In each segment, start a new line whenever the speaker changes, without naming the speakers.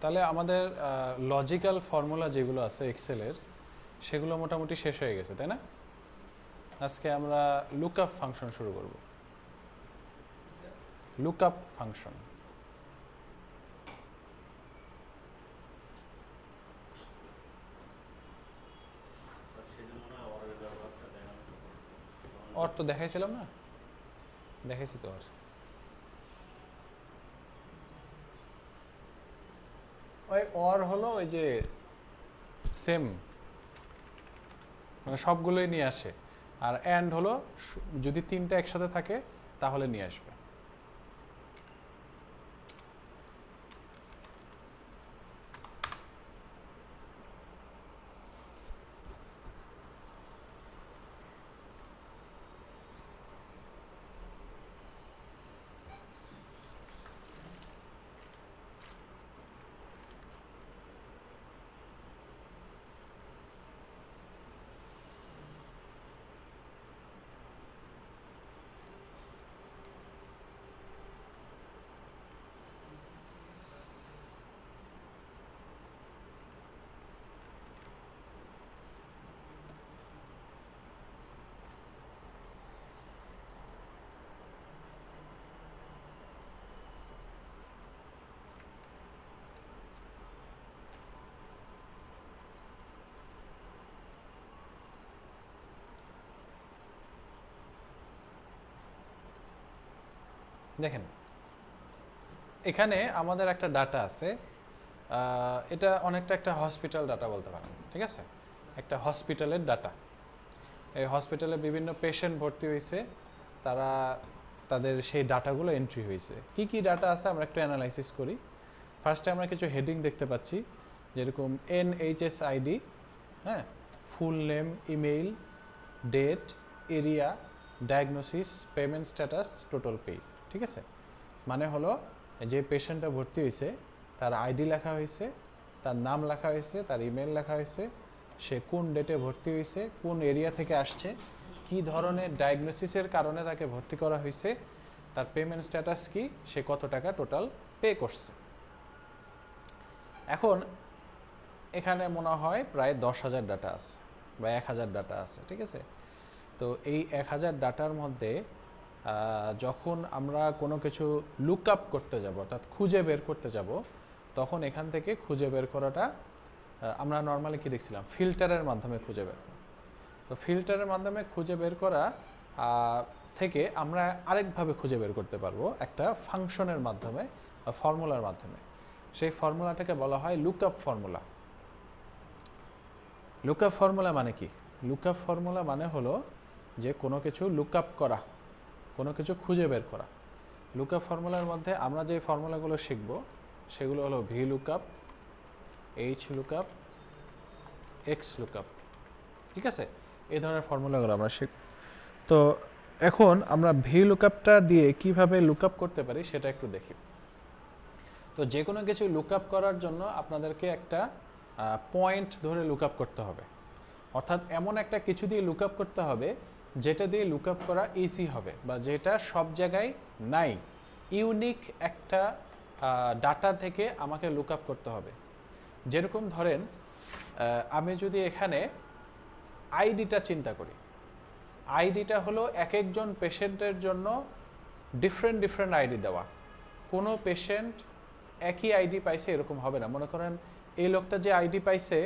তাহলে আমাদের logical formula যেগুলো আছে এক্সেলের সেগুলো মোটামুটি শেষ হয়ে গেছে, তাই না? আজকে আমরা লুকআপ ফাংশন শুরু করব। লুকআপ ফাংশন অর তো দেখাইছিলাম না, দেখাইছি তো। আর ওই অর হলো ওই যে সেম, মানে সবগুলোই নিয়ে আসে। আর অ্যান্ড হলো যদি তিনটা একসাথে থাকে তাহলে নিয়ে আসবে। দেখেন এখানে আমাদের একটা ডাটা আছে, এটা অনেকটা একটা হসপিটাল ডাটা বলতে পারেন, ঠিক আছে? একটা হসপিটালের ডাটা। এই হসপিটালে বিভিন্ন পেশেন্ট ভর্তি হয়েছে, তারা তাদের সেই ডাটাগুলো এন্ট্রি হয়েছে। কি কি ডাটা আছে আমরা একটু অ্যানালাইসিস করি। ফার্স্টে আমরা কিছু হেডিং দেখতে পাচ্ছি, যেরকম NHSID, হ্যাঁ, full name, email, date, area, diagnosis, payment status, total pay. ঠিক আছে, মানে হলো যে পেশেন্টটা ভর্তি হয়েছে তার আইডি লেখা হয়েছে, তার নাম লেখা হয়েছে, তার ইমেল লেখা হয়েছে, সে কোন ডেটে ভর্তি হয়েছে, কোন এরিয়া থেকে আসছে, কি ধরনের ডায়াগনোসিসের কারণে তাকে ভর্তি করা হয়েছে, তার পেমেন্ট স্ট্যাটাস কি, সে কত টাকা টোটাল পে করছে। এখন এখানে মনে হয় প্রায় 10,000 ডাটা আছে বা 1,000 ডাটা আছে, ঠিক আছে? তো এই 1,000 ডাটার মধ্যে যখন আমরা কোনো কিছু লুক আপ করতে যাব, অর্থাৎ খুঁজে বের করতে যাব, তখন এখান থেকে খুঁজে বের করাটা আমরা নর্মালি কি দেখছিলাম, ফিল্টারের মাধ্যমে খুঁজে বের করা। তো ফিল্টারের মাধ্যমে খুঁজে বের করা থেকে আমরা আরেকভাবে খুঁজে বের করতে পারবো, একটা ফাংশনের মাধ্যমে বা ফর্মুলার মাধ্যমে। সেই ফর্মুলাটাকে বলা হয় look up formula. Look up formula মানে কি? লুক আপ ফর্মুলা মানে হলো যে কোনো কিছু লুক আপ করা, কোনো কিছু খুঁজে বের করা। লুক আপ ফর্মুলার মধ্যে আমরা যে ফর্মুলাগুলো শিখব সেগুলো হলো V look up, H look up, x look up, ঠিক আছে? এই ধরনের ফর্মুলাগুলো আমরা শিখব। তো এখন আমরা ভি লুক আপটা দিয়ে কীভাবে লুক আপ করতে পারি সেটা একটু দেখি। তো যে কোনো কিছু লুক আপ করার জন্য আপনাদেরকে একটা পয়েন্ট ধরে লুক আপ করতে হবে, অর্থাৎ এমন একটা কিছু দিয়ে লুক আপ করতে হবে যেটা দিয়ে লুক আপ করা ইজি হবে, বা যেটা সব জায়গায় নাই, ইউনিক একটা ডাটা থেকে আমাকে লুক আপ করতে হবে। যেরকম ধরেন আমি যদি এখানে আইডিটা চিন্তা করি, আইডিটা হলো এক একজন পেশেন্টের জন্য ডিফারেন্ট ডিফারেন্ট আইডি দেওয়া। কোনো পেশেন্ট একই আইডি পাইছে এরকম হবে না। মনে করেন এই লোকটা যে আইডি পাইছে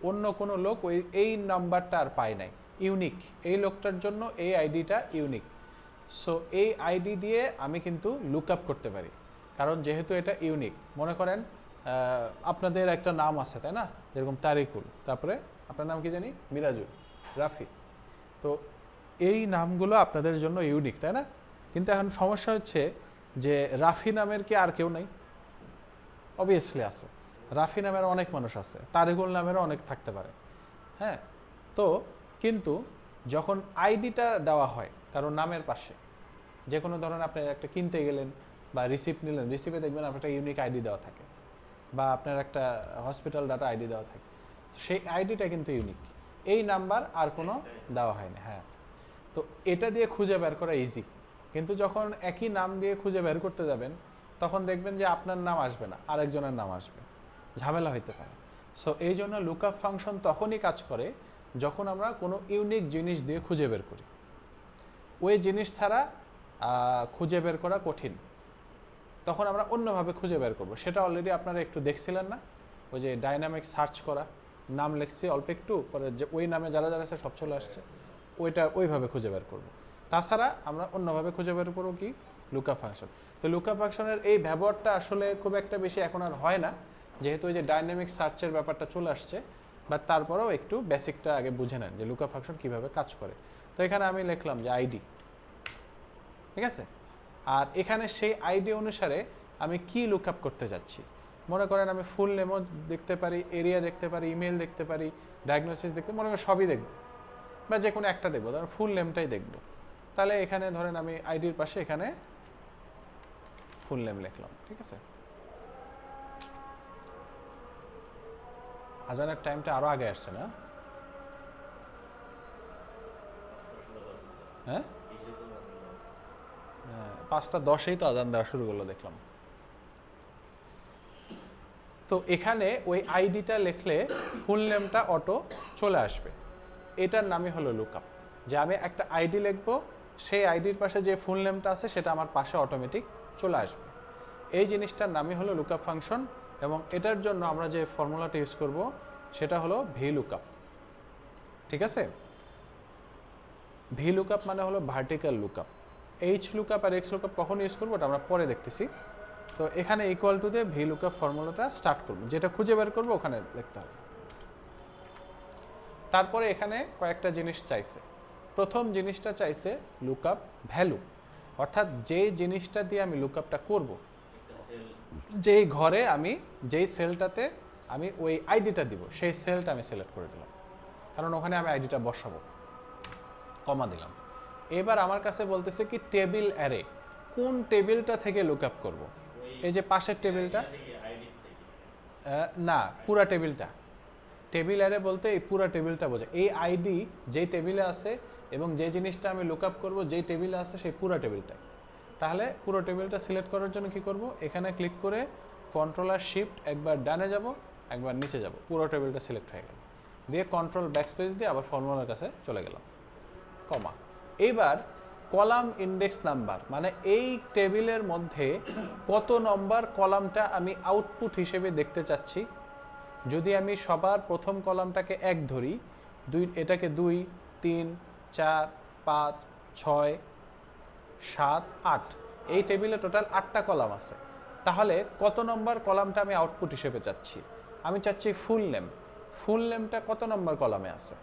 অন্য কোনো লোক এই নাম্বারটা আর পায় নাই, ইউনিক। এই লোকটার জন্য এই আইডিটা ইউনিক। সো এই আইডি দিয়ে আমি কিন্তু লুক আপ করতে পারি, কারণ যেহেতু এটা ইউনিক। মনে করেন আপনাদের একটা নাম আছে, তাই না? যেরকম তারিকুল, তারপরে আপনার নাম কি জানি, মিরাজুল, রাফি। তো এই নামগুলো আপনাদের জন্য ইউনিক, তাই না? কিন্তু এখন সমস্যা হচ্ছে যে রাফি নামের কি আর কেউ নাই? অবভিয়াসলি আছে। রাফি নামের অনেক মানুষ আছে, তারিকুল নামেরও অনেক থাকতে পারে, হ্যাঁ। তো কিন্তু যখন আইডিটা দেওয়া হয় কারণ নামের পাশে, যে কোনো ধরনের আপনি একটা কিনতে গেলেন বা রিসিপ্ট নিলেন, রিসিপ্টে দেখবেন আপনার একটা ইউনিক আইডি দেওয়া থাকে, বা আপনার একটা হসপিটাল ডাটা আইডি দেওয়া থাকে, সেই আইডিটা কিন্তু ইউনিক। এই নাম্বার আর কোনো দেওয়া হয় না, হ্যাঁ। তো এটা দিয়ে খুঁজে বের করা ইজি। কিন্তু যখন একই নাম দিয়ে খুঁজে বের করতে যাবেন তখন দেখবেন যে আপনার নাম আসবে না, আরেকজনের নাম আসবে। ঝামেলা হইতে পারে। সো এই জন্য লুকআপ ফাংশন তখনই কাজ করে যখন আমরা কোনো ইউনিক জিনিস দিয়ে খুঁজে বের করি। ওই জিনিস ছাড়া খুঁজে বের করা কঠিন, তখন আমরা অন্যভাবে খুঁজে বের করব। সেটা অলরেডি আপনারা একটু দেখছিলেন না, ওই যে ডাইনামিক সার্চ করা, নাম লিখছি অল্প একটু পরে যে ওই নামে যারা যারা আছে সব চলে আসছে, ওইটা ওইভাবে খুঁজে বের করব। তাছাড়া আমরা অন্যভাবে খুঁজে বের করবো কি, লুকআপ ফাংশন। তো লুকআপ ফাংশনের এই ব্যবহারটা আসলে খুব একটা বেশি এখন আর হয় না, যেহেতু ওই যে ডাইনামিক সার্চের ব্যাপারটা চলে আসছে। বাট তারপরেও একটু বেসিকটা আগে বুঝে নেন যে লুকআপ ফাংশন কীভাবে কাজ করে। তো এখানে আমি লিখলাম যে আইডি, ঠিক আছে। আর এখানে সেই আইডি অনুসারে আমি কি লুকআপ করতে যাচ্ছি, মনে করেন আমি ফুল নেমও দেখতে পারি, এরিয়া দেখতে পারি, ইমেল দেখতে পারি, ডায়াগনোসিস দেখতে, মনে করেন সবই দেখব বা যে কোনো একটা দেখবো, ধরেন ফুল নেমটাই দেখব। তাহলে এখানে ধরেন আমি আইডির পাশে এখানে ফুল নেম লিখলাম, ঠিক আছে। আজানের টাইমটা আরো আগে আসছে না? হ্যাঁ, 5:10 তো আজান দেওয়া শুরু করলো দেখলাম। তো এখানে ওই আইডিটা লিখলে ফুল নেমটা অটো চলে আসবে, এটার নামই হলো লুকআপ। যে আমি একটা আইডি লিখবো, সেই আইডির পাশে যে ফুল নেমটা আছে সেটা আমার পাশে অটোমেটিক চলে আসবে। এই জিনিসটার নামই হলো লুকআপ ফাংশন, এবং এটার জন্য আমরা যে ফর্মুলাটা ইউজ করব সেটা হলো ভি লুকআপ, ঠিক আছে। ভি লুকআপ মানে হলো ভার্টিক্যাল লুকআপ। এইচ লুকআপ আর এক্স লুকআপ কখন ইউজ করবো ওটা আমরা পরে দেখতেছি। তো এখানে ইকুয়াল টু দিয়ে ভি লুকআপ ফর্মুলাটা স্টার্ট করব, যেটা খুঁজে বের করবো ওখানে লিখতে হবে। তারপরে এখানে কয়েকটা জিনিস চাইছে। প্রথম জিনিসটা চাইছে লুকআপ ভ্যালু, অর্থাৎ যেই জিনিসটা দিয়ে আমি লুকআপটা করব, যেই ঘরে আমি যেই সেলটাতে আমি ওই আইডিটা দিব সেই সেলটা আমি সিলেক্ট করে দিলাম, কারণ ওখানে আমি আইডিটা বসাবো, কমা দিলাম। এবার আমার কাছে বলতেছে কি টেবিল অ্যারে, কোন টেবিলটা থেকে লুকআপ করব। এই যে পাশের টেবিলটা না, পুরা টেবিলটা। টেবিল অ্যারে বলতে এই পুরা টেবিলটা বোঝায়। এই আইডি যেই টেবিলে আছে এবং যে জিনিসটা আমি লুকআপ করব যেই টেবিলে আছে সেই পুরা টেবিলটাই। তাহলে পুরো টেবিলটা সিলেক্ট করার জন্য কি করব, এখানে ক্লিক করে কন্ট্রোল আর শিফট একবার ডানে যাব একবার নিচে যাব, পুরো টেবিলটা সিলেক্ট হয়ে গেল। দিয়ে কন্ট্রোল ব্যাকস্পেস দিয়ে আবার ফর্মুলার কাছে চলে গেলাম, কমা। এইবার কলাম ইন্ডেক্স নাম্বার, মানে এই টেবিলের মধ্যে কত নম্বর কলামটা আমি আউটপুট হিসেবে দেখতে চাচ্ছি। যদি আমি সবার প্রথম কলামটাকে 1 ধরি, এটাকে 2, 3, 4, 5, 6, 7, 8, এই টেবিলে টোটাল 8টা কলাম আছে। তাহলে কত নম্বর কলামটা আমি আউটপুট হিসেবে চাচ্ছি, আমি চাচ্ছি ফুল নেম। ফুল নেমটা কত নম্বর কলামে আছে,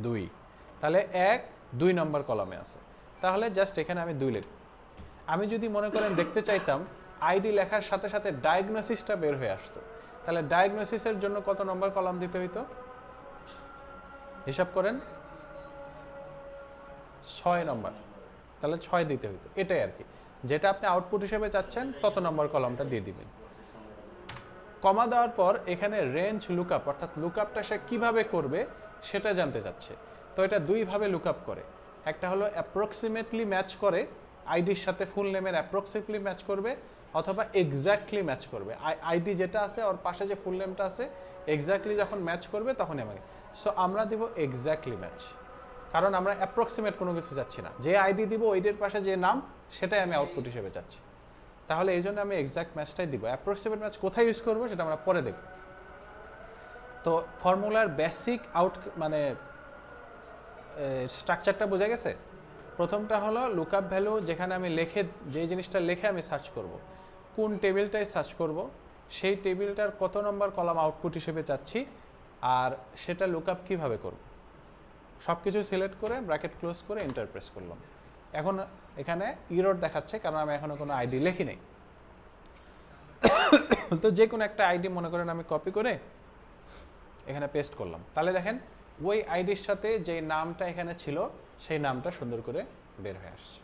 2। তাহলে 1, 2 নম্বর কলামে আছে, তাহলে জাস্ট এখানে আমি 2 লিখব। আমি যদি মনে করেন দেখতে চাইতাম আইডি লেখার সাথে সাথে ডায়াগনোসিসটা বের হয়ে আসতো, তাহলে ডায়াগনোসিসের জন্য কত নম্বর কলাম দিতে হইতো, হিসাব করেন, 6 নম্বর। তাহলে 6 দিতে হইতো, এটাই আর কি। যেটা আপনি আউটপুট হিসেবে চাচ্ছেন তত নম্বর কলামটা দিয়ে দিবেন। কমা দেওয়ার পর এখানে রেঞ্জ লুকআপ, অর্থাৎ লুকআপটা সে কীভাবে করবে সেটা জানতে চাচ্ছে। তো এটা 2 ভাবে লুকআপ করে। একটা হলো অ্যাপ্রক্সিমেটলি ম্যাচ করে, আইডির সাথে ফুল নেমের অ্যাপ্রক্সিমেটলি ম্যাচ করবে, অথবা এক্স্যাক্টলি ম্যাচ করবে। আইডি যেটা আছে ওর পাশে যে ফুল নেমটা আছে এক্স্যাক্টলি যখন ম্যাচ করবে তখনই আমাকে। সো আমরা দিব এক্স্যাক্টলি ম্যাচ, কারণ আমরা অ্যাপ্রক্সিমেট কোনো কিছু চাচ্ছি না। যে আইডি দিব ওইটার পাশে যে নাম সেটাই আমি আউটপুট হিসেবে চাচ্ছি। তাহলে এই জন্য আমি এক্স্যাক্ট ম্যাচটাই দিব। অ্যাপ্রক্সিমেট ম্যাচ কোথায় ইউজ করবো সেটা আমরা পরে দেখব। তো ফর্মুলার বেসিক মানে স্ট্রাকচারটা বোঝা গেছে। প্রথমটা হলো লুকআপ ভ্যালু, যেখানে আমি যে জিনিসটা লিখে আমি সার্চ করব, কোন টেবিলটায় সার্চ করব, সেই টেবিলটার কত নম্বর কলাম আউটপুট হিসেবে চাচ্ছি, আর সেটা লুকআপ কিভাবে করব, সব কিছু সিলেক্ট করে ব্র্যাকেট ক্লোজ করে এন্টার প্রেস করলাম। এখন এখানে ইরর দেখাচ্ছে কারণ আমি এখনো কোনো আইডি লিখি নাই। তো যে কোনো একটা আইডি মনে করেন আমি কপি করে এখানে পেস্ট করলাম, তাহলে দেখেন ওই আইডির সাথে যে নামটা এখানে ছিল সেই নামটা সুন্দর করে বের হয়ে আসছে,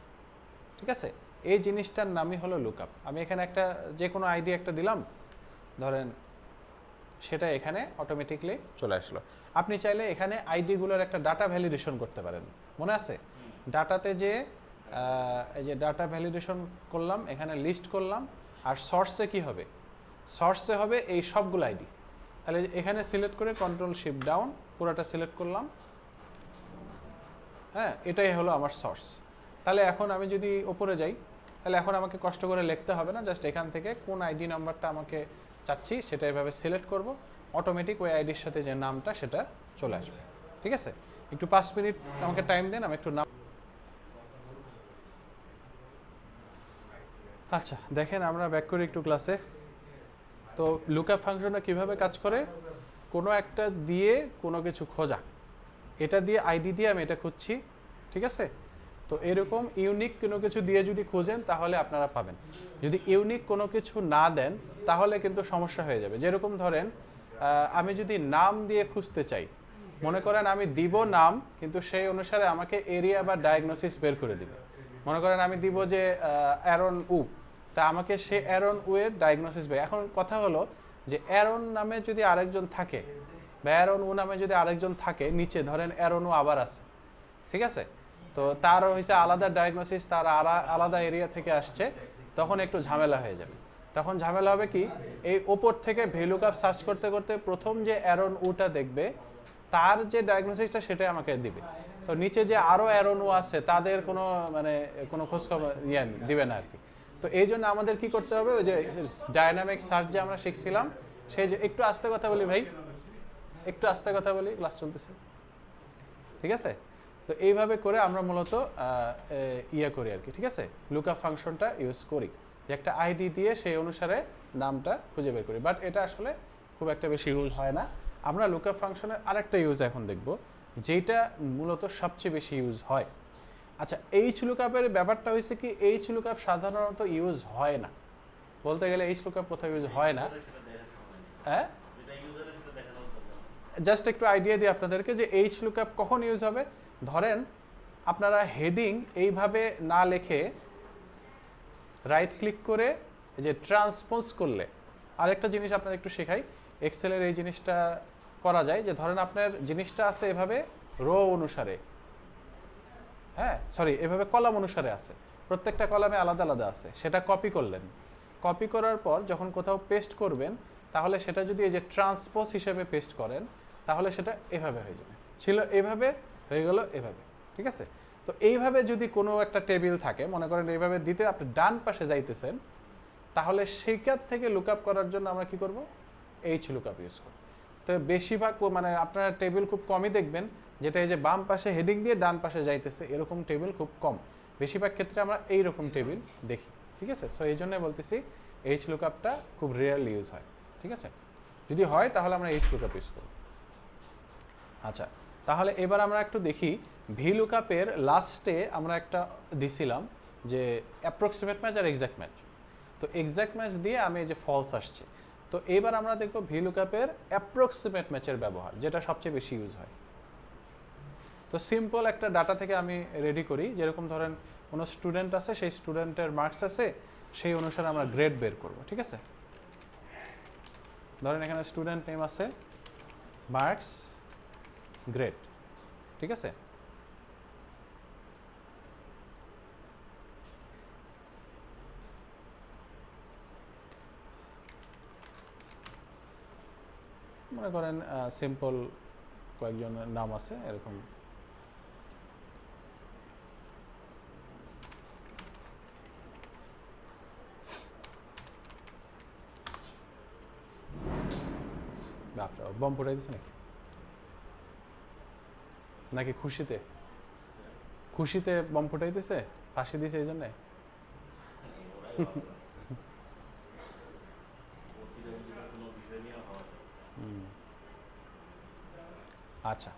ঠিক আছে। এই জিনিসটার নামই হলো লুকআপ। আমি এখানে একটা যে কোনো আইডি একটা দিলাম ধরেন, সেটা এখানে অটোমেটিকলি চলে আসলো। আপনি চাইলে এখানে আইডিগুলোর একটা ডাটা ভ্যালিডেশন করতে পারেন, মনে আছে ডাটাতে যে এই যে ডাটা ভ্যালিডেশন করলাম, এখানে লিস্ট করলাম, আর সোর্সে কি হবে, সোর্সে হবে এই সবগুলো আইডি। তাহলে এখানে সিলেক্ট করে কন্ট্রোল শিফট ডাউন পুরোটা সিলেক্ট করলাম, হ্যাঁ এটাই হলো আমার সোর্স। তাহলে এখন আমি যদি ওপরে যাই, তাহলে এখন আমাকে কষ্ট করে লিখতে হবে না, জাস্ট এখান থেকে কোন আইডি নাম্বারটা আমাকে চাচ্ছি সেটা এভাবে সিলেক্ট করব, অটোমেটিক ওই আইডির সাথে যে নামটা সেটা চলে আসবে। ঠিক আছে, একটু 5 মিনিট আমাকে টাইম দেন, আমি একটু নাম। আচ্ছা দেখেন, আমরা ব্যাক করি একটু ক্লাসে। তো লুকআপ ফাংশনটা কিভাবে কাজ করে, কোনো একটা দিয়ে কোনো কিছু খোঁজা, এটা দিয়ে আইডি দিয়ে আমি এটা খুঁজছি, ঠিক আছে। তো এরকম ইউনিক কোনো কিছু দিয়ে যদি খোঁজেন তাহলে আপনারা পাবেন। যদি ইউনিক কোনো কিছু না দেন তাহলে কিন্তু সমস্যা হয়ে যাবে। যেরকম ধরেন আমি যদি নাম দিয়ে খুঁজতে চাই, মনে করেন আমি দিব নাম, কিন্তু সেই অনুসারে আমাকে এরিয়া বা ডায়াগনোসিস বের করে দিবে। মনে করেন আমি দিব যে অ্যারন উ, তা আমাকে সে অ্যারন উ এর ডায়াগনোসিস বের। এখন কথা হলো যে অ্যারন নামে যদি আরেকজন থাকে বা অ্যারন উ নামে যদি আরেকজন থাকে নিচে, ধরেন অ্যারন উ আবার আছে, ঠিক আছে, তো তার হয়েছে আলাদা ডায়াগনোসিস, তার আলাদা এরিয়া থেকে আসছে, তখন একটু ঝামেলা হয়ে যাবে। তখন ঝামেলা হবে কি, এই ওপর থেকে ভ্যালুকআপ সার্চ করতে করতে প্রথম যে অ্যারন উটা দেখবে তার যে ডায়াগনোসিসটা সেটাই আমাকে দিবে। তো নিচে যে আরও অ্যারন উ আছে তাদের কোনো মানে কোনো খোঁজখবর দিবে না আর কি। তো এই জন্য আমাদের কি করতে হবে, ওই যে ডায়নামিক সার্চ যে আমরা শিখছিলাম, সেই যে একটু আস্তে কথা বলি ভাই, একটু আস্তে কথা বলি, ক্লাস চলতেছে, ঠিক আছে। তো এইভাবে করে আমরা মূলত ইয়ে করি আর কি, ঠিক আছে, লুকআপ ফাংশনটা ইউজ করি, যে একটা আইডি দিয়ে সেই অনুসারে নামটা খুঁজে বের করি। বাট এটা আসলে খুব একটা বেশি ইউজ হয় না। আমরা লুকআপ ফাংশনের আরেকটা ইউজ এখন দেখব, যেটা মূলত সবচেয়ে বেশি ইউজ হয়। আচ্ছা, এইচ লুকআপের ব্যাপারটা হয়েছে কি, এইচ লুকআপ সাধারণত ইউজ হয় না, বলতে গেলে এইচ লুকআপ কোথাও ইউজ হয় না। হ্যাঁ, জাস্ট একটু আইডিয়া দিই আপনাদেরকে যে এইচ লুকআপ কখন ইউজ হবে। ধরেন আপনারা হেডিং এইভাবে না লিখে রাইট ক্লিক করে যে ট্রান্সপোজ করলে, আরেকটা জিনিস আপনাদের একটু শেখাই, এক্সেলের এই জিনিসটা করা যায় যে ধরেন আপনার জিনিসটা আছে এভাবে রো অনুসারে, হ্যাঁ সরি এভাবে কলাম অনুসারে আছে, প্রত্যেকটা কলামে আলাদা আলাদা আছে, সেটা কপি করলেন, কপি করার পর যখন কোথাও পেস্ট করবেন তাহলে সেটা যদি এই যে ট্রান্সপোজ হিসেবে পেস্ট করেন তাহলে সেটা এভাবে হয়ে যাবে, ছিল এভাবে হয়ে গেল এভাবে, ঠিক আছে। তো এইভাবে যদি কোনো একটা টেবিল থাকে, মনে করেন এইভাবে দিতে আপনি ডান পাশে যাইতেছেন, তাহলে সেইটার থেকে লুকআপ করার জন্য আমরা কি করব, এইচ লুকআপ ইউজ করব। তো বেশিরভাগ মানে আপনারা টেবিল খুব কমই দেখবেন যেটা এই যে বাম পাশে হেডিং দিয়ে ডান পাশে যাইতেছে, এরকম টেবিল খুব কম, বেশিরভাগ ক্ষেত্রে আমরা এইরকম টেবিল দেখি, ঠিক আছে। সো এই জন্যই বলতেছি এইচ লুকআপটা খুব রেয়ারলি ইউজ হয়, ঠিক আছে। যদি হয় তাহলে আমরা এইচ লুকআপ ইউজ করব। আচ্ছা, তাহলে এবার আমরা একটু দেখি ভি লুকআপের লাস্টে আমরা একটা দিছিলাম যে অ্যাপ্রক্সিমেট ম্যাচ আর এক্সাক্ট ম্যাচ। তো এক্সাক্ট ম্যাচ দিয়ে আমি এই যে ফলস আসছে, তো এবার আমরা দেখব ভি লুকআপের অ্যাপ্রক্সিমেট ম্যাচের ব্যবহার, যেটা সবচেয়ে বেশি ইউজ হয়। তো সিম্পল একটা ডাটা থেকে আমি রেডি করি, যেরকম ধরেন কোনো স্টুডেন্ট আছে, সেই স্টুডেন্টের মার্কস আছে, সেই অনুসারে আমরা গ্রেড বের করব, ঠিক আছে। ধরেন এখানে স্টুডেন্ট নেম আছে, মার্কস, গ্রেড, ঠিক আছে। মনে করেন সিম্পল কয়েকজনের নাম আছে এরকম, বাপরে বম ফুটাই দিচ্ছে নাকি, নাকি খুশিতে, খুশিতে বম ফুটাই দিছে, ফাঁসি দিছে এই জন্যে। আচ্ছা,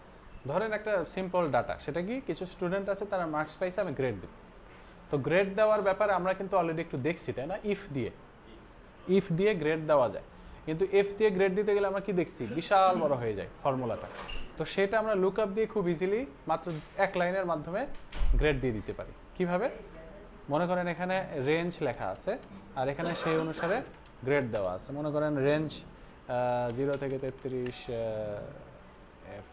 ধরেন একটা সিম্পল ডাটা, সেটা কি কিছু স্টুডেন্ট আছে তারা মার্কস পাইছে, আমি গ্রেড দেব। তো গ্রেড দেওয়ার ব্যাপারে আমরা কিন্তু অলরেডি একটু দেখছি, তাই না, ইফ দিয়ে গ্রেড দেওয়া যায়, কিন্তু এফ দিয়ে গ্রেড দিতে গেলে আমরা কি দেখছি, বিশাল বড় হয়ে যায় ফর্মুলাটা। তো সেটা আমরা লুকআপ দিয়ে খুব ইজিলি মাত্র এক লাইনের মাধ্যমে গ্রেড দিয়ে দিতে পারি। কিভাবে, মনে করেন এখানে রেঞ্জ লেখা আছে আর এখানে সেই অনুসারে গ্রেড দেওয়া আছে, মনে করেন রেঞ্জ 0 থেকে 33 এফ,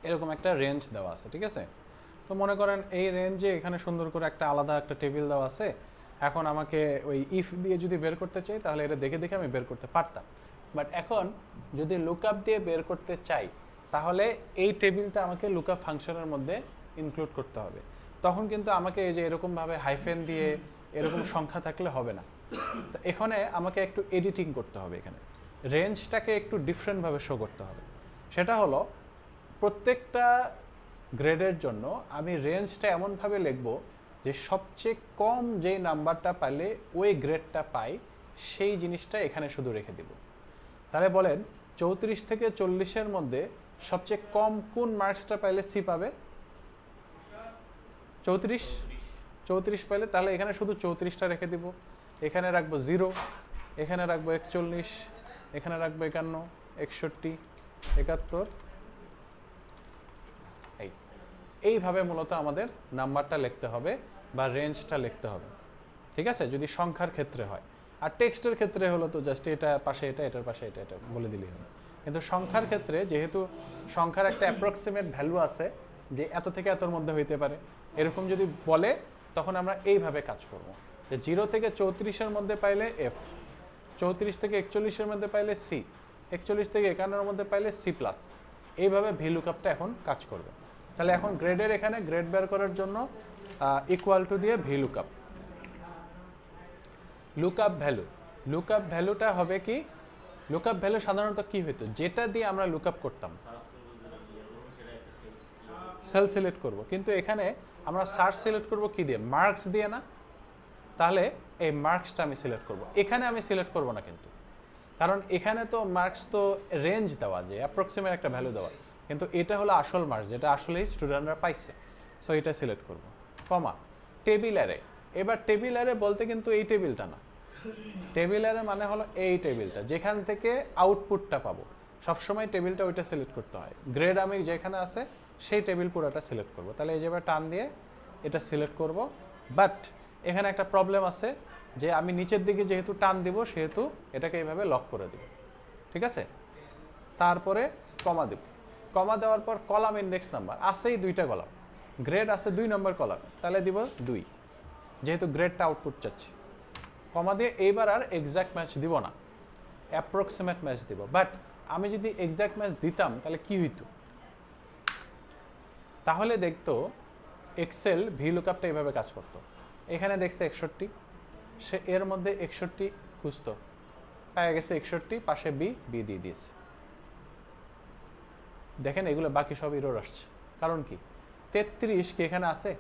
এরকম একটা রেঞ্জ দেওয়া আছে, ঠিক আছে? তো মনে করেন এই রেঞ্জে এখানে সুন্দর করে একটা আলাদা একটা টেবিল দেওয়া আছে। এখন আমাকে ওই ইফ দিয়ে যদি বের করতে চাই তাহলে এটা দেখে দেখে আমি বের করতে পারতাম, বাট এখন যদি লুকআপ দিয়ে বের করতে চাই তাহলে এই টেবিলটা আমাকে লুকআপ ফাংশনের মধ্যে ইনক্লুড করতে হবে। তখন কিন্তু আমাকে এই যে এরকমভাবে হাইফেন দিয়ে এরকম সংখ্যা থাকলে হবে না। তো এখানে আমাকে একটু এডিটিং করতে হবে, এখানে রেঞ্জটাকে একটু ডিফারেন্টভাবে শো করতে হবে। সেটা হলো প্রত্যেকটা গ্রেডের জন্য আমি রেঞ্জটা এমনভাবে লিখব যে সবচেয়ে কম যেই নাম্বারটা পাইলে ওই গ্রেডটা পাই সেই জিনিসটা এখানে শুধু রেখে দিব। তাহলে বলেন 34 থেকে 40-এর মধ্যে সবচেয়ে কম কোন মার্কসটা পাইলে সি পাবে? 34 পাইলে তাহলে এখানে শুধু 34টা রেখে দিব। এখানে রাখবো 0, এখানে রাখবো 41, এখানে রাখবো 51, 61, 71। এইভাবে মূলত আমাদের নাম্বারটা লিখতে হবে বা রেঞ্জটা লিখতে হবে, ঠিক আছে? যদি সংখ্যার ক্ষেত্রে হয়। আর টেক্সটের ক্ষেত্রে হলো তো জাস্ট এটা পাশে এটা, এটার পাশে এটা, এটা বলে দিলেই হবে। কিন্তু সংখ্যার ক্ষেত্রে যেহেতু সংখ্যার একটা অ্যাপ্রক্সিমেট ভ্যালু আছে যে এত থেকে এতর মধ্যে হইতে পারে, এরকম যদি বলে তখন আমরা এইভাবে কাজ করব যে 0 থেকে 34-এর মধ্যে পাইলে এফ, 34 থেকে 41-এর মধ্যে পাইলে সি, 41 থেকে 51-এর মধ্যে পাইলে সি প্লাস। এইভাবে ভি লুকআপটা এখন কাজ করবে। তাহলে এখন গ্রেডের এখানে গ্রেড বের করার জন্য ইকুয়াল টু দিয়ে V lookup, lookup value. Lookup ভ্যালুটা হবে কি? লুকআপ ভ্যালু সাধারণত কি হইতো, যেটা দিয়ে আমরা লুকআপ করতাম সেল সিলেক্ট করব, কিন্তু এখানে আমরা সার্চ সিলেক্ট করব কি দিয়ে? মার্কস দিয়ে না? তাহলে এই মার্কসটা আমি সিলেক্ট করব। এখানে আমি সিলেক্ট করব না কিন্তু, কারণ এখানে তো মার্কস তো রেঞ্জ দেওয়া, যে অ্যাপ্রক্সিমেট একটা ভ্যালু দেওয়া, কিন্তু এটা হলো আসল মার্কস যেটা আসলেই স্টুডেন্টরা পাইছে। সো এটা সিলেক্ট করব, কমা টেবিল অ্যারে। এবার টেবিল অ্যারে বলতে কিন্তু এই টেবিলটা না, টেবিল অ্যারে মানে হলো এই টেবিলটা যেখান থেকে আউটপুটটা পাবো। সবসময় টেবিলটা ওইটা সিলেক্ট করতে হয়। গ্রেড আমি যেখানে আছে সেই টেবিল পুরোটা সিলেক্ট করব। তাহলে এই যেভাবে টান দিয়ে এটা সিলেক্ট করব, বাট এখানে একটা প্রবলেম আছে যে আমি নিচের দিকে যেহেতু টান দিব সেহেতু এটাকে এইভাবে লক করে দেব, ঠিক আছে? তারপরে কমা দেব, কমা দেওয়ার পর কলাম ইন্ডেক্স নাম্বার আছেই 2টা কলাম, গ্রেড আছে 2 নম্বর কলাম, তাহলে দিব 2, যেহেতু গ্রেডটা আউটপুট চাচ্ছি। কমা দিয়ে এইবার আর এক্স্যাক্ট ম্যাচ দিব না, অ্যাপ্রক্সিমেট ম্যাচ দিব। বাট আমি যদি এক্স্যাক্ট ম্যাচ দিতাম তাহলে কি হইতো? তাহলে দেখতো এক্সেল ভি লুকআপটা এইভাবে কাজ করতো। এখানে দেখছে 61, সে এর মধ্যে 61 খুঁজতো, পাওয়া গেছে 61, পাশে বি দিয়ে দিয়েছে। দেখেন এগুলো বাকি সব এরর আসছে, কারণ কি? 33 কি এখানে আছে?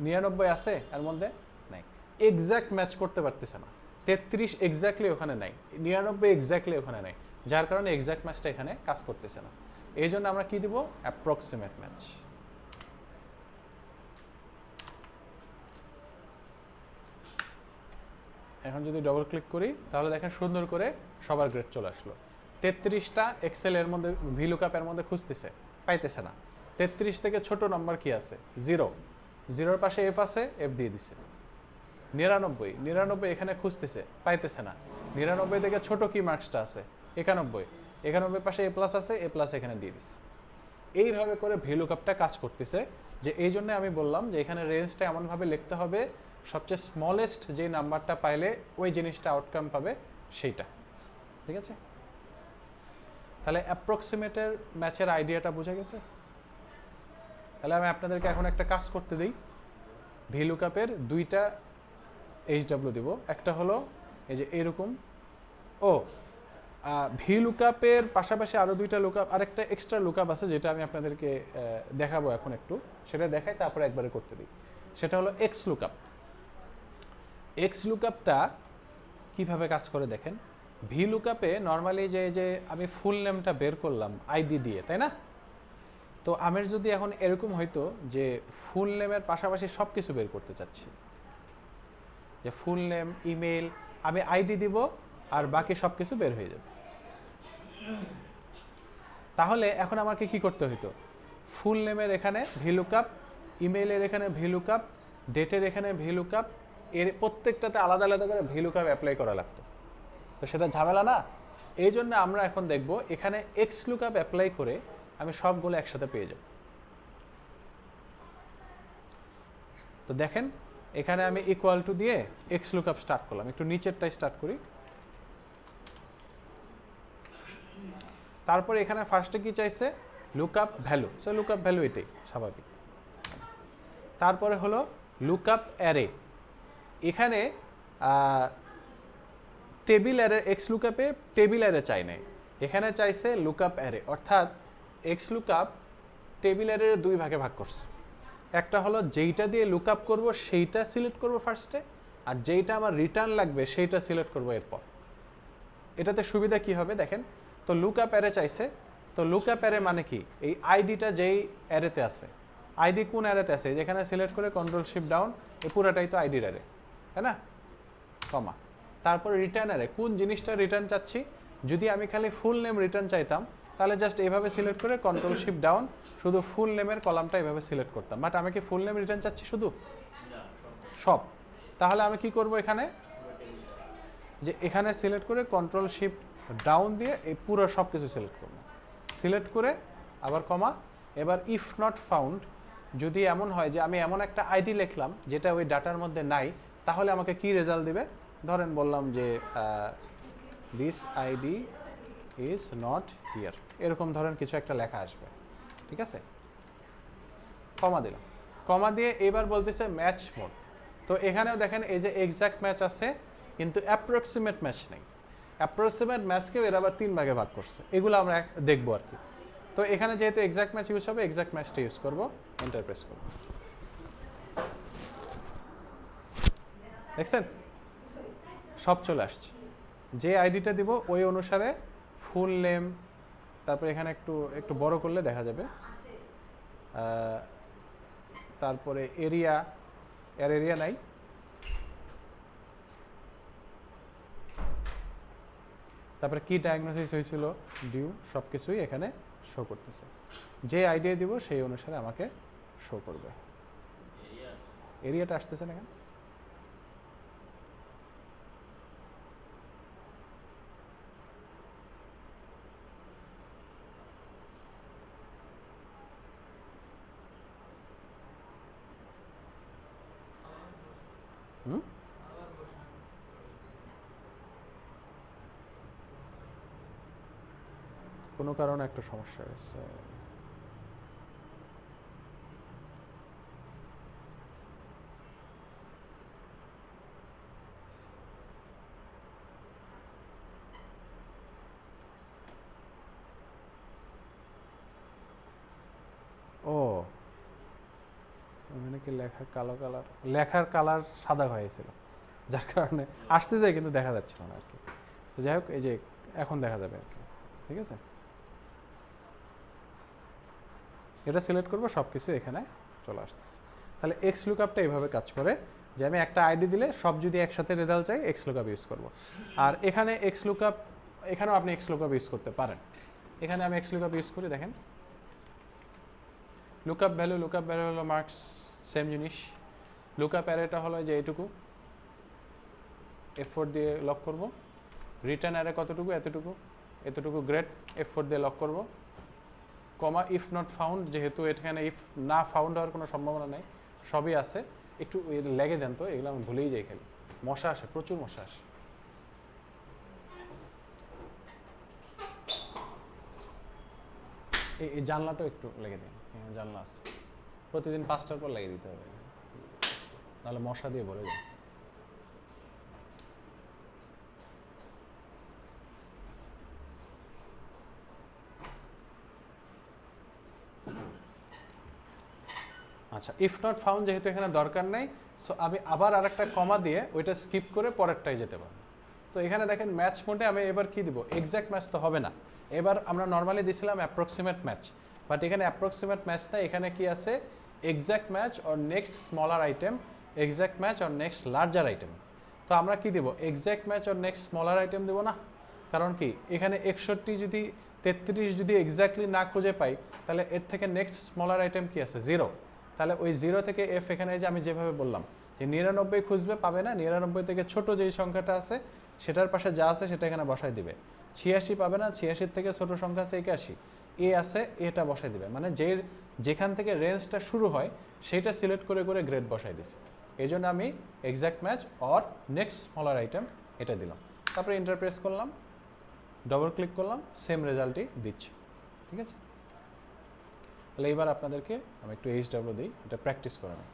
99 আছে এর মধ্যে? নাই, এক্স্যাক্ট ম্যাচ করতে পারতেছে না। 33 এক্স্যাক্টলি ওখানে নাই, 99 এক্স্যাক্টলি ওখানে নাই, যার কারণে এক্স্যাক্ট ম্যাচটা এখানে কাজ করতেছে না। এই জন্য আমরা কি দিব? Approximate match. এখন যদি ডবল ক্লিক করি তাহলে দেখেন সুন্দর করে সবার গ্রেড চলে আসলো। 33টা এক্সেল এর মধ্যে ভি লুকআপ এর মধ্যে খুঁজতেছে, পাইতেছে না। 33 থেকে ছোট নাম্বার কি আছে? 0, 0-এর পাশে এফ আছে, এফ দিয়ে দিছে। 99 এখানে খুঁজতেছে, পাইতেছে না। 99 থেকে ছোট কি মার্কসটা আছে? 91, 91-এর পাশে এ প্লাস আছে, এ প্লাস এখানে দিয়ে দিছে। এইভাবে করে ভি লুকআপটা কাজ করতেছে। যে এই জন্য আমি বললাম যে এখানে রেঞ্জটা এমনভাবে লিখতে হবে সবচেয়ে স্মলেস্ট যে নাম্বারটা পাইলে ওই জিনিসটা আউটকাম পাবে সেইটা, ঠিক আছে? তাহলে অ্যাপ্রক্সিমেটের ম্যাচের আইডিয়াটা বোঝা গেছে? তাহলে আমি আপনাদেরকে এখন একটা কাজ করতে দিই। ভি লুকআপের 2টা এইচডব্লিউ দিব। একটা হলো এই যে এরকম, ও ভি লুকআপের পাশাপাশি আরও 2টা লুকআপ, আরেকটা এক্সট্রা লুকআপ আছে যেটা আমি আপনাদেরকে দেখাবো এখন, একটু সেটা দেখাই তারপরে একবারে করতে দিই। সেটা হলো এক্স লুকআপ। এক্স লুকআপটা কীভাবে কাজ করে দেখেন। ভি লুকআপে নর্মালি যে আমি ফুল নেমটা বের করলাম আইডি দিয়ে, তাই না? তো আমার যদি এখন এরকম হইতো যে ফুল নেমের পাশাপাশি সব কিছু বের করতে চাচ্ছি, যে ফুল নেম, ইমেল, আমি আইডি দিব আর বাকি সব কিছু বের হয়ে যাবে, তাহলে এখন আমাকে কি করতে হইতো? ফুল নেমের এখানে ভি লুকআপ, ইমেইলের এখানে ভি লুকআপ, ডেটের এখানে ভি লুকআপ, এর প্রত্যেকটাতে আলাদা আলাদা করে ভি লুকআপ অ্যাপ্লাই করা লাগতো। তো সেটা ঝামেলা না? এই জন্য আমরা এখন দেখব এখানে এক্স লুকআপ অ্যাপ্লাই করে আমি সবগুলো একসাথে পেয়ে যাব। তো দেখেন এখানে আমি ইকুয়াল টু দিয়ে এক্স লুকআপ স্টার্ট করলাম, একটু নিচেরটাই স্টার্ট করি। তারপরে এখানে ফার্স্টে কি চাইছে, lookup value, so lookup value এটাই স্বাভাবিক। তারপরে হলো লুকআপ অ্যারে, এখানে টেবিল অ্যারে, এক্স লুকআপে টেবিল অ্যারে চাই নাই, এখানে চাইছে লুকআপ অ্যারে, অর্থাৎ এক্স লুকআপ টেবিল অ্যারে দুই ভাগে ভাগ করছে। একটা হলো যেইটা দিয়ে লুকআপ করব সেইটা সিলেক্ট করব ফার্স্টে, আর যেইটা আমার রিটার্ন লাগবে সেইটা সিলেক্ট করব এরপর। এটাতে সুবিধা কি হবে দেখেন, তো লুকআপ অ্যারে চাইছে, তো লুকআপ অ্যারে মানে কি, এই আইডিটা যেই অ্যারেতে আছে, আইডি কোন অ্যারেতে আছে, যেখানে সিলেক্ট করে কন্ট্রোল শিফট ডাউন, এই পুরাটাই তো আইডির অ্যারে, তাই না, কমা। তারপরে রিটার্ন অ্যারে, কোন জিনিসটা রিটার্ন চাচ্ছি, যদি আমি খালি ফুল নেম রিটার্ন চাইতাম তাহলে জাস্ট এইভাবে সিলেক্ট করে কন্ট্রোল শিফট ডাউন, শুধু ফুল নেমের কলামটা এইভাবে সিলেক্ট করতাম। বাট আমি কি ফুল নেম রিটার্ন চাচ্ছি শুধু সব, তাহলে আমি কি করব এখানে, যে এখানে সিলেক্ট করে কন্ট্রোল শিফট ডাউন দিয়ে এই পুরো সব কিছু সিলেক্ট করব, সিলেক্ট করে আবার কমা। এবার ইফ নট ফাউন্ড, যদি এমন হয় যে আমি এমন একটা আইডি লিখলাম যেটা ওই ডাটার মধ্যে নাই, তাহলে আমাকে কি রেজাল্ট দিবে, ধরেন বললাম যে this ID is not here, এরকম ধরেন কিছু একটা লেখা আসবে, ঠিক আছে, কমা দিলাম। কমা দিয়ে এবার বলতেছে ম্যাচ মোড, তো এখানেও দেখেন এই যে এক্সাক্ট ম্যাচ আছে কিন্তু অ্যাপ্রক্সিমেট ম্যাচ নেই। অ্যাপ্রক্সিমেট ম্যাচকেও এরা আবার 3 ভাগে ভাগ করছে, এগুলো আমরা দেখবো আর কি। তো এখানে যেহেতু এক্সাক্ট ম্যাচ ইউজ হবে, এক্সাক্ট ম্যাচটা ইউজ করবো, এন্টার প্রেস করবো। দেখছেন সব চলে আসছে, যে আইডিটা দিব ওই অনুসারে ফুল নেম, তারপরে এখানে একটু একটু বড় করলে দেখা যাবে, তারপরে এরিয়া, এর এরিয়া নাই, তারপরে কি ডায়াগনোসিস হয়েছিল, ডিউ, সব কিছুই এখানে শো করতেছে। যে আইডিয়া দিব সেই অনুসারে আমাকে শো করবে। এরিয়াটা আসতেছে না এখানে, কোনো কারণে একটা সমস্যা হয়েছে। ও ওখানে কি লেখার কালো কালার, লেখার কালার সাদা হয়েছিল, যার কারণে আসতে যায় কিন্তু দেখা যাচ্ছিল না আর কি। তো যাই হোক, এই যে এখন দেখা যাবে আর কি, ঠিক আছে। এটা সিলেক্ট করবো, সব কিছু এখানে চলে আসতেছে। তাহলে এক্স লুকআপটা এইভাবে কাজ করে, যে আমি একটা আইডি দিলে সব যদি একসাথে রেজাল্ট চাই এক্স লুকআপ ইউজ করব। আর এখানে এক্স লুকআপ, এখানেও আপনি এক্স লুকআপ ইউজ করতে পারেন। এখানে আমি এক্স লুকআপ ইউজ করি, দেখেন লুকআপ ভ্যালু, লুকআপ ভ্যালু হলো মার্কস, সেম জিনিস। লুকআপ অ্যারেটা হলো যে এইটুকু, F4 দিয়ে লক করব। রিটার্ন অ্যারে কতটুকু, এতটুকু, এতটুকু গ্রেড, F4 দিয়ে লক করব। কমা ইফ নট ফাউন্ড, যেহেতু এখানে ইফ না ফাউন্ড হওয়ার কোনো সম্ভাবনা নেই, সবই আছে। একটু লেগে দেন তো, এগুলো আমি ভুলেই যাই, খালি মশা আসে, প্রচুর মশা আসে। এই জানলাটাও একটু লেগে দিন, জানলা আছে, প্রতিদিন 5টার পর লাগিয়ে দিতে হবে, নাহলে মশা দিয়ে ভরে যায়। আচ্ছা, ইফ নট ফাউন্ড যেহেতু এখানে দরকার নেই, সো আমি আবার আরেকটা কমা দিয়ে ওইটা স্কিপ করে পরেরটাই যেতে পারবো। তো এখানে দেখেন ম্যাচ মোডে আমি এবার কি দিব, এক্স্যাক্ট ম্যাচ তো হবে না, এবার আমরা নর্মালি দিছিলাম অ্যাপ্রক্সিমেট ম্যাচ, বাট এখানে অ্যাপ্রক্সিমেট ম্যাচ না, এখানে কি আছে, exact match or next smaller item, exact match or next larger item. তো আমরা কি দিব, exact match or next smaller item দেবো না, কারণ কি এখানে 61 যদি 33 যদি এক্স্যাক্টলি না খুঁজে পাই, তাহলে এর থেকে নেক্সট স্মলার আইটেম কি আছে, 0। তাহলে ওই 0 থেকে এফ, এখানে যে আমি যেভাবে বললাম যে 99 খুঁজবে, পাবে না, 99 থেকে ছোট যেই সংখ্যাটা আছে সেটার পাশে যা আছে সেটা এখানে বসায় দিবে। 86 পাবে না, 86 থেকে ছোট সংখ্যা আছে 81, এ আছে এটা বসাই দিবে, মানে যেখান থেকে রেঞ্জটা শুরু হয় সেইটা সিলেক্ট করে করে গ্রেড বসাই দিছি। এই জন্য আমি exact match or next smaller item এটা দিলাম, তারপরে এন্টার প্রেস করলাম, ডবল ক্লিক করলাম, সেম রেজাল্টই দিচ্ছি। ঠিক আছে, তাহলে এইবার আপনাদেরকে আমি একটু HW দিই, এটা প্র্যাকটিস করে নিই।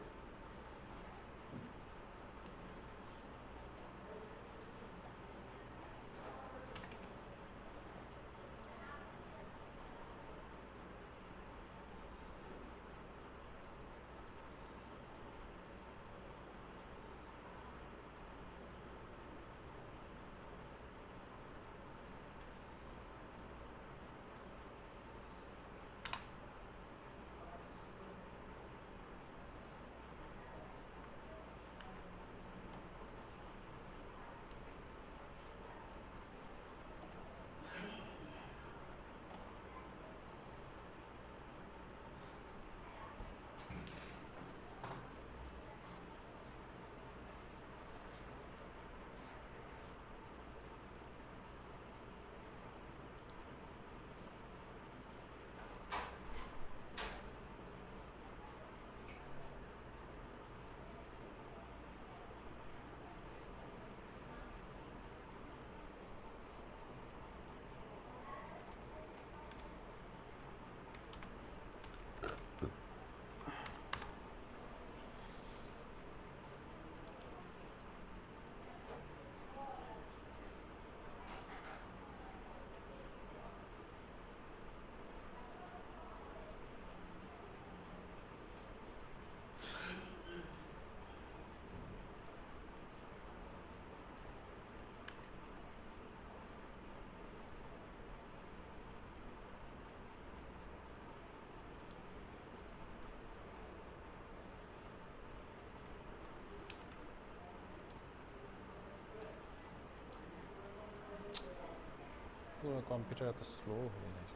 পুরো কম্পিউটার এত স্লো হয়ে যায়।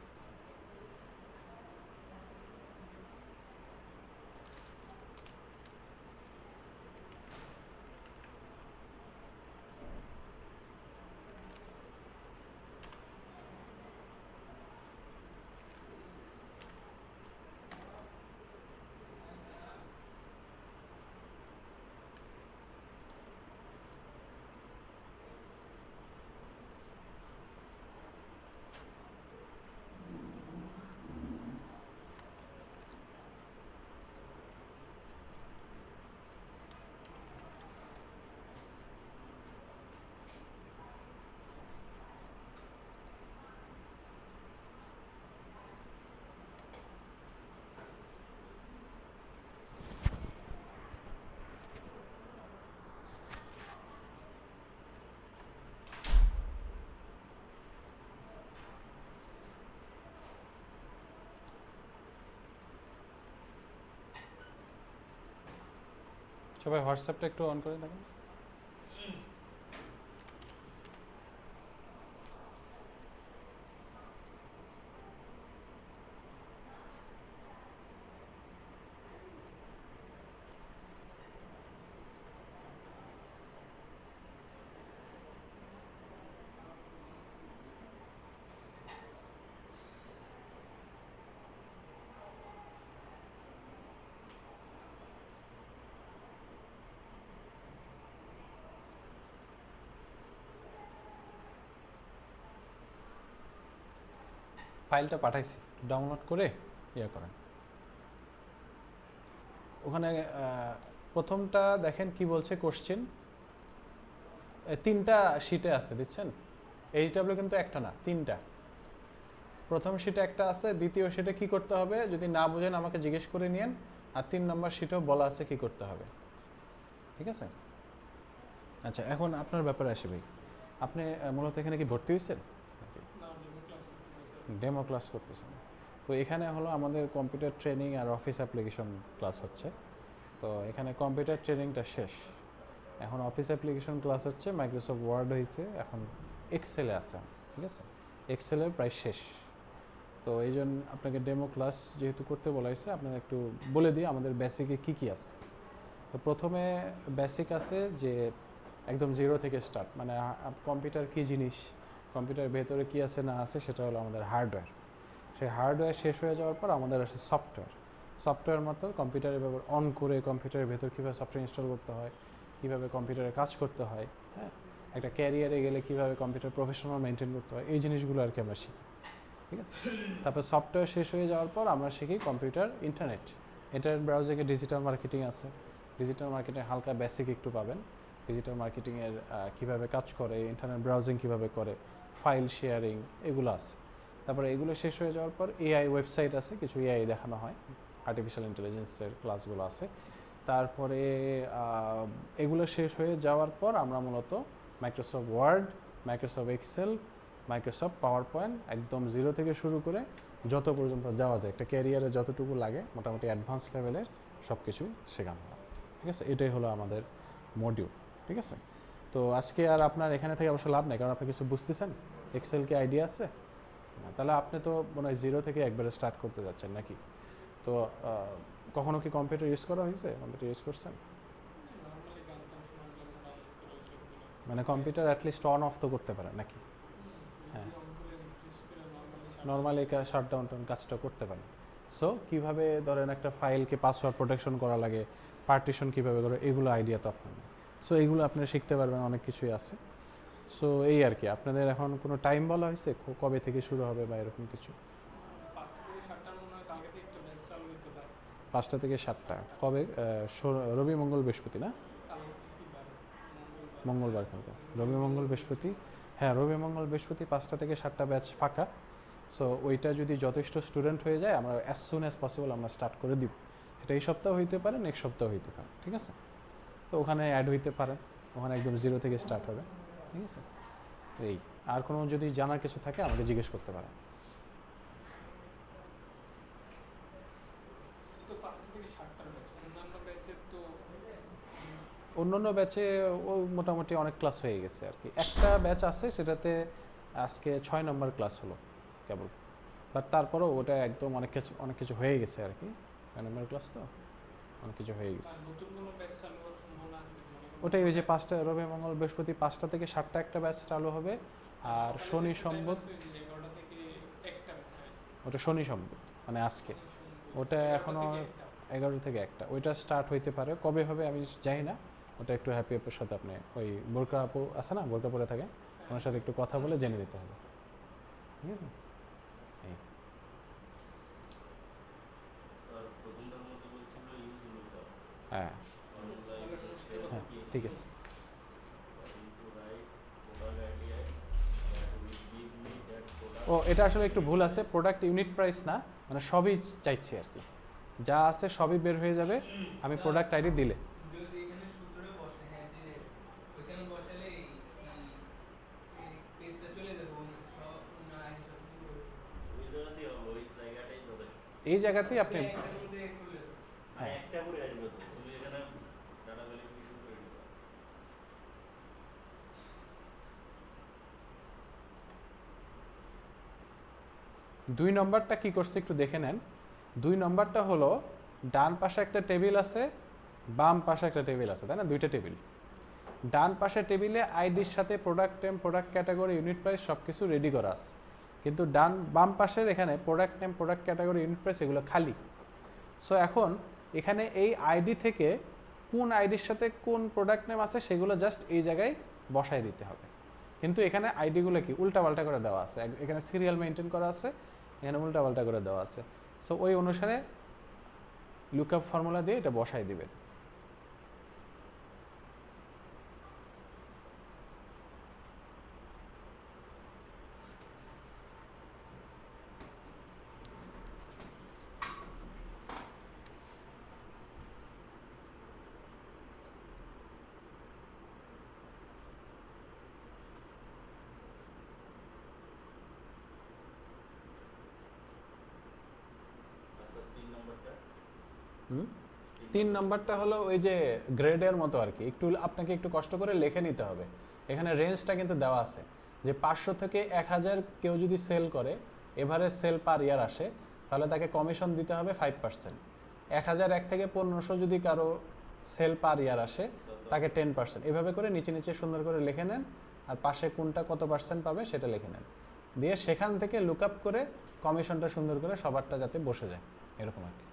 সবাই হোয়াটসঅ্যাপটা একটু অন করে দেখেন। ফাইলটা পাঠাইছি, ডাউনলোড করে ইয়ে করেন। ওখানে প্রথমটা দেখেন কি বলছে কোশ্চেন, তিনটা শিটে আছে দিচ্ছেন। HW কিন্তু একটা না, তিনটা। প্রথম শিটে একটা আছে, দ্বিতীয় শিটে কি করতে হবে যদি না বুঝেন আমাকে জিজ্ঞেস করে নিয়েন, আর 3 নম্বর শিটেও বলা আছে কি করতে হবে। ঠিক আছে, আচ্ছা এখন আপনার ব্যাপারে আসে ভাই, আপনি মূলত এখানে কি ভর্তি হয়েছেন? ডেমো ক্লাস করতেছেন। তো এখানে হলো আমাদের কম্পিউটার ট্রেনিং আর অফিস অ্যাপ্লিকেশন ক্লাস হচ্ছে। তো এখানে কম্পিউটার ট্রেনিংটা শেষ, এখন অফিস অ্যাপ্লিকেশন ক্লাস হচ্ছে। মাইক্রোসফট ওয়ার্ড হয়েছে, এখন এক্সেলে আছে। ঠিক আছে, এক্সেলের প্রায় শেষ। তো এই জন্য আপনাকে ডেমো ক্লাস যেহেতু করতে বলা হয়েছে, আপনাকে একটু বলে দিই আমাদের বেসিকে কী কী আছে। তো প্রথমে বেসিক আছে যে একদম জিরো থেকে স্টার্ট, মানে কম্পিউটার কী জিনিস, কম্পিউটারের ভেতরে কী আছে না আছে সেটা হলো আমাদের হার্ডওয়্যার। সেই হার্ডওয়্যার শেষ হয়ে যাওয়ার পর আমাদের আসে সফটওয়্যার মতো কম্পিউটারের ব্যবহার অন করে কম্পিউটারের ভেতর কীভাবে সফটওয়্যার ইনস্টল করতে হয়, কীভাবে কম্পিউটারে কাজ করতে হয়, হ্যাঁ, একটা ক্যারিয়ারে গেলে কীভাবে কম্পিউটার প্রফেশনাল মেনটেন করতে হয়, এই জিনিসগুলো আর কি আমরা শিখি। ঠিক আছে, তারপর সফটওয়্যার শেষ হয়ে যাওয়ার পর আমরা শিখি কম্পিউটার ইন্টারনেট ব্রাউজিংয়ে ডিজিটাল মার্কেটিং আছে। ডিজিটাল মার্কেটিং হালকা বেসিক একটু পাবেন, ডিজিটাল মার্কেটিংয়ের কীভাবে কাজ করে, ইন্টারনেট ব্রাউজিং কীভাবে করে, ফাইল শেয়ারিং, এগুলো আছে। তারপরে এগুলো শেষ হয়ে যাওয়ার পর এআই ওয়েবসাইট আছে, কিছু এআই দেখানো হয়, আর্টিফিশিয়াল ইন্টেলিজেন্সের ক্লাসগুলো আছে। তারপরে এগুলো শেষ হয়ে যাওয়ার পর আমরা মূলত Microsoft Word, Microsoft Excel, Microsoft PowerPoint একদম জিরো থেকে শুরু করে যত পর্যন্ত যাওয়া যায়, একটা ক্যারিয়ারে যতটুকু লাগে মোটামুটি অ্যাডভান্স লেভেলের সব কিছু শেখানো হয়। ঠিক আছে, এটাই হলো আমাদের মডিউল। ঠিক আছে, তো আজকে আর আপনার এখানে থেকে অবশ্য লাভ নেই, কারণ আপনি কিছু বুঝতেছেন। এক্সেল কি আইডিয়া আছে? তাহলে আপনি তো মনে হয় জিরো থেকে একবারে স্টার্ট করতে যাচ্ছেন নাকি? তো কখনো কি কম্পিউটার ইউজ করা হয়েছে? কম্পিউটার ইউজ করছেন? মানে কম্পিউটার অ্যাটলিস্ট অন অফ তো করতে পারেন নাকি? হ্যাঁ, নর্মালি শাটডাউন কাজটা করতে পারেন। সো কীভাবে ধরেন একটা ফাইলকে পাসওয়ার্ড প্রোটেকশন করা লাগে, পার্টিশন কীভাবে করে, এগুলো আইডিয়া তো আপনার নেই। সো এইগুলো আপনি শিখতে পারবেন, অনেক কিছুই আছে। সো এই আর কি, আপনাদের এখন কোনো টাইম বলা হয়েছে কবে থেকে শুরু হবে বা এরকম কিছু? 5টা থেকে 7টা কবে? রবি মঙ্গল বৃহস্পতি না? মঙ্গলবার কালকে, রবি মঙ্গল বৃহস্পতি। হ্যাঁ, রবি মঙ্গল বৃহস্পতি 5টা থেকে 7টা ব্যাচ ফাঁকা। সো ওইটা যদি যথেষ্ট স্টুডেন্ট হয়ে যায় আমরা অ্যাজ সুন অ্যাজ পসিবল আমরা স্টার্ট করে দিব। এটা এই সপ্তাহ হইতে পারে, নেক্সট সপ্তাহ হইতে পারে। ঠিক আছে, তো ওখানে অ্যাড হইতে পারে, ওখানে একদম জিরো থেকে স্টার্ট হবে। ঠিক আছে, এই আর কোনো যদি জানার কিছু থাকে আমাকে জিজ্ঞেস করতে পারেন। অন্যান্য ব্যাচে ও মোটামুটি অনেক ক্লাস হয়ে গেছে আর কি। একটা ব্যাচ আছে সেটাতে আজকে 6 নম্বর ক্লাস হলো কেবল, বাট তারপরেও ওটা একদম অনেক কিছু হয়ে গেছে আর কি। 6 নম্বর ক্লাস তো অনেক কিছু হয়ে গেছে। ওটাই ওই যে 5টা, রবি মঙ্গল বৃহস্পতি 5টা থেকে 7টা একটা ব্যাচ চালু হবে, আর শনি সম্বত ওটা শনি সম্বত মানে আজকে, ওটা এখনও 11 থেকে 1টা, ওইটা স্টার্ট হইতে পারে। কবে হবে আমি জানি না, ওটা একটু হ্যাপি আপুর সাথে আপনি ওই বোরকা আপু আছে না, বোরকা পরে থাকে, ওনার সাথে একটু কথা বলে জেনে নিতে হবে। ঠিক আছে, হ্যাঁ হ্যাঁ ঠিক আছে। ও এটা আসলে একটু ভুল আছে, প্রোডাক্ট ইউনিট প্রাইস না, মানে সবই চাইছি আর কি, যা আছে সবই বের হয়ে যাবে আমি প্রোডাক্ট আইডি দিলে। এই জায়গাতেই আপনি হ্যাঁ 2 নম্বরটা কি করছে একটু দেখে নেন। 2 নম্বরটা হলো ডান পাশে একটা টেবিল আছে, বাম পাশে একটা টেবিল আছে, তাই না? 2টা টেবিল। ডান পাশে টেবিলে আইডির সাথে product name, product category, unit price সব কিছু রেডি করা আছে, কিন্তু বাম পাশের এখানে product name, product category, unit price এগুলো খালি। সো এখন এখানে এই আইডি থেকে কোন আইডির সাথে কোন প্রোডাক্ট নেম আছে সেগুলো জাস্ট এই জায়গায় বসায় দিতে হবে, কিন্তু এখানে আইডিগুলো কি উল্টাপাল্টা করে দেওয়া আছে, এখানে সিরিয়াল মেনটেন করা আছে, এখানে উল্টাপাল্টা করে দেওয়া আছে। সো ওই অনুসারে লুকআপ ফর্মুলা দিয়ে এটা বসায় দিবেন। তিন নম্বরটা হলো ওই যে গ্রেডের মতো আর কি, আপনাকে একটু কষ্ট করে লিখে নিতে হবে। এখানে রেঞ্জটা কিন্তু দেওয়া আছে যে 500 থেকে 1000 কেউ যদি সেল করে, এভারেজ সেল পার ইয়ার আসে, তাহলে তাকে কমিশন দিতে হবে 5%। 1001 থেকে 1500 যদি কারো সেল পার ইয়ার আসে, তাকে 10%। এভাবে করে নিচে নিচে সুন্দর করে লিখে নেন, আর পাশে কোনটা কত পার্সেন্ট পাবে সেটা লিখে নেন। দিয়ে সেখান থেকে লুক আপ করে কমিশনটা সুন্দর করে সবারটা যাতে বসে যায় এরকম আর কি।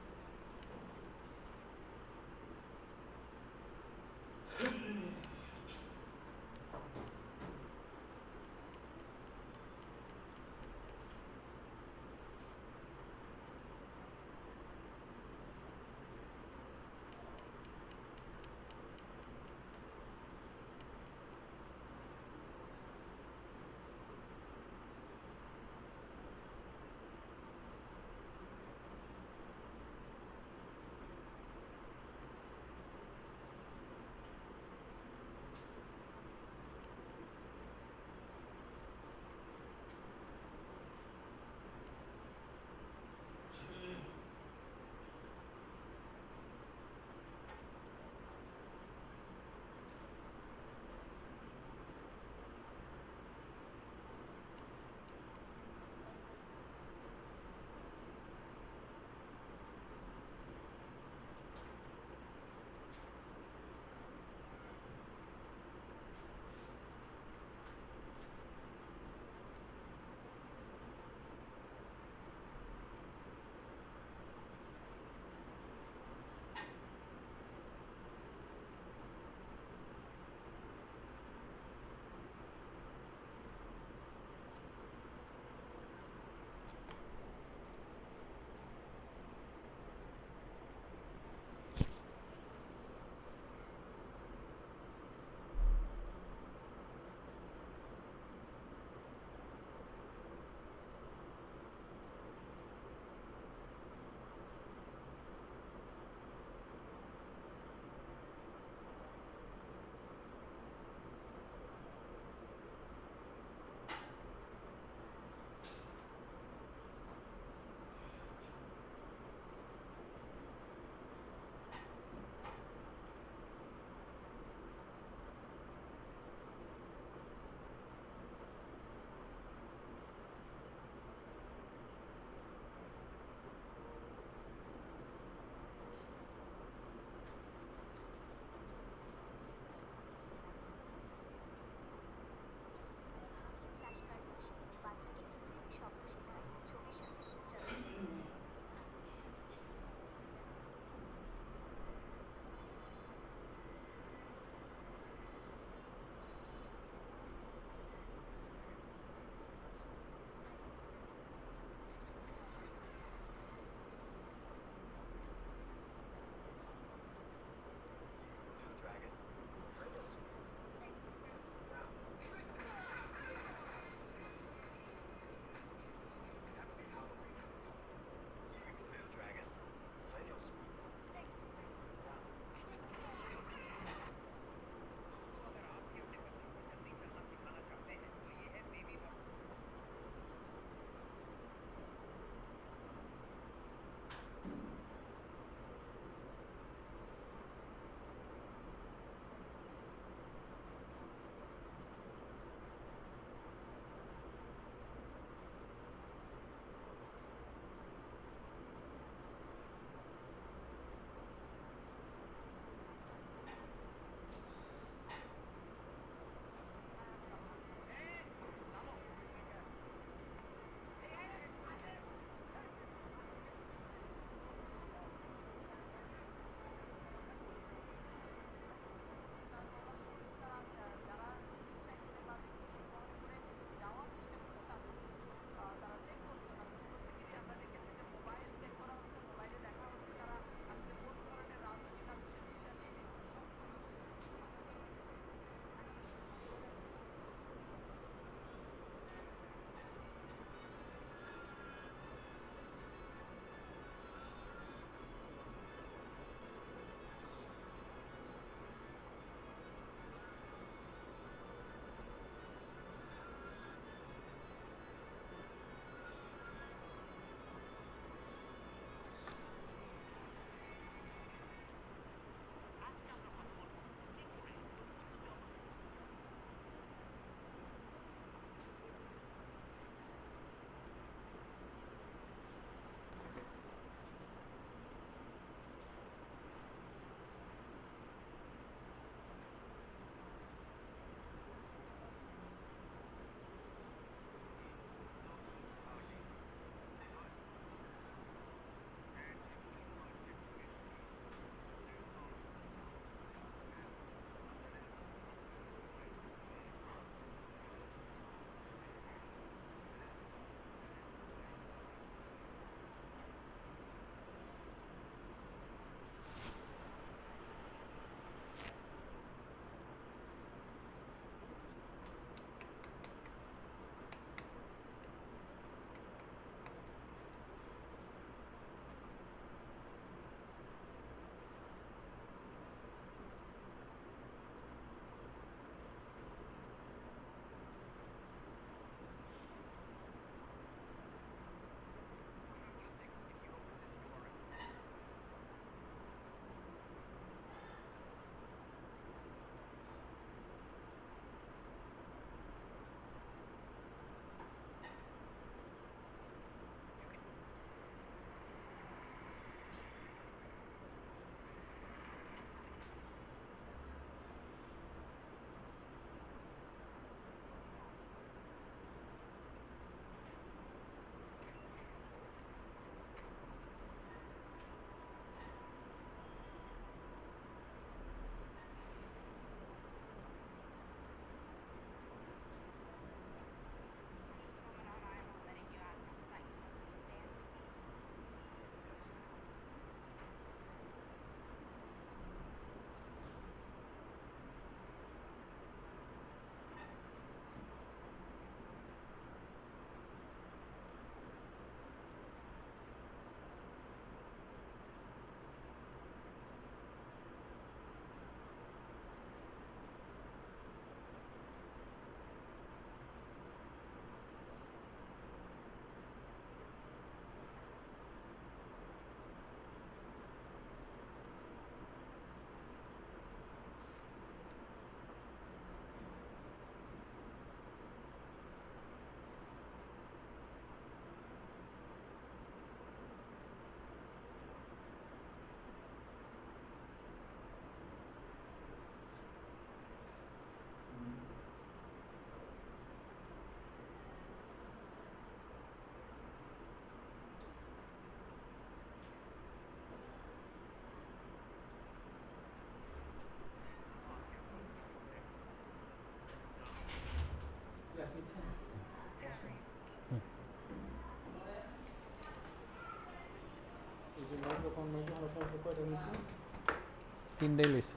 তিনটাই লইছি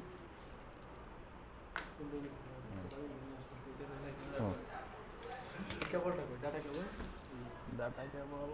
কেবলটা কই ডাটা কেবল
ডাটা কেবল